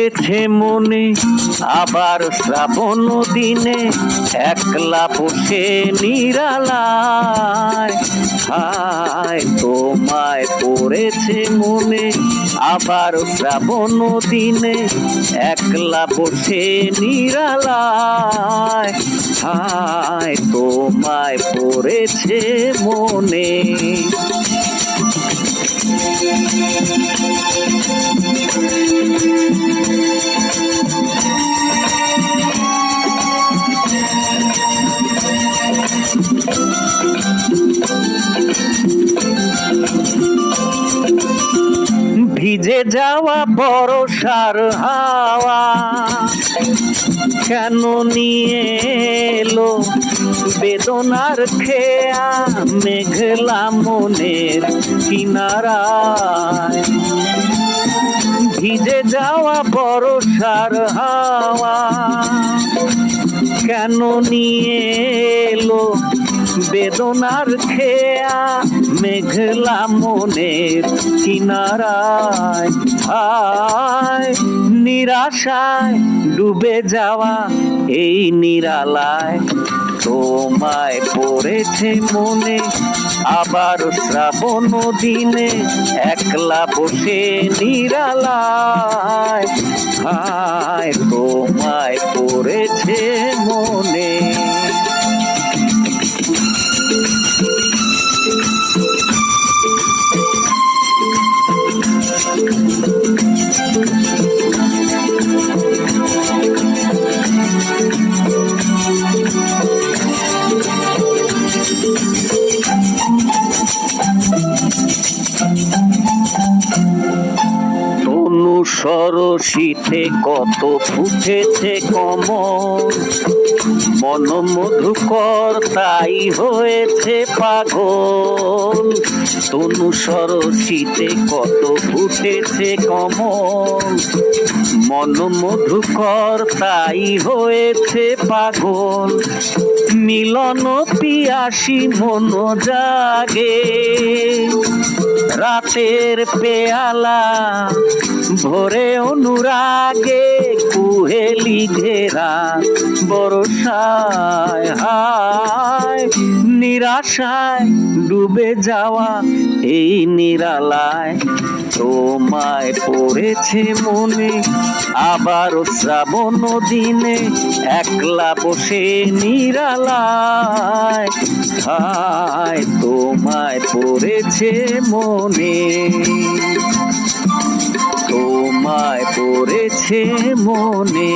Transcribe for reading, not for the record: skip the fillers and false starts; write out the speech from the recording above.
পড়েছে মনে আবার শ্রাবণ দিনে একলা বসে নিরালায়। হায় তোমায় পড়েছে মনে আবার শ্রাবণ দিনে একলা বসে নিরালায়। হায় তোমায় পড়েছে মনে। ভিজে যাওয়া বর্ষার হাওয়া কেন নিয়ে এলো বেদনার খেয়া মেঘলা মনের কিনারায়। ভিজে যাওয়া বর্ষার হাওয়া কেন নিয়ে এলো বেদনার খেয়া মেঘলা মনের কিনারায়। হায় নিরাশায় ডুবে যাওয়া এই নিরালায় তোমায় পড়েছে মনে আবার শ্রাবণ দিনে একলা বসে নিরালায়। হায় তোমায় পড়েছে মনে। তনু সরসিতে কত ফুটেছে কমল, মন মধুকর তাই হয়েছে পাগল। তনু সরসিতে কত ফুটেছে কমল, মন মধুকর তাই হয়েছে পাগল। মিলন পিয়াসী মন জাগে রাতের পেয়ালা ভোরে অনুরাগে কুহেলি ঘেরা বর্ষায়। হায় নিরাশায় ডুবে যাওয়া এই নিরালায় তোমায় পড়েছে মনে আবার শ্রাবণ দিনে একলা বসে নিরালায়। হায় তোমায় পড়েছে মনে, তোমায় পড়েছে মনে।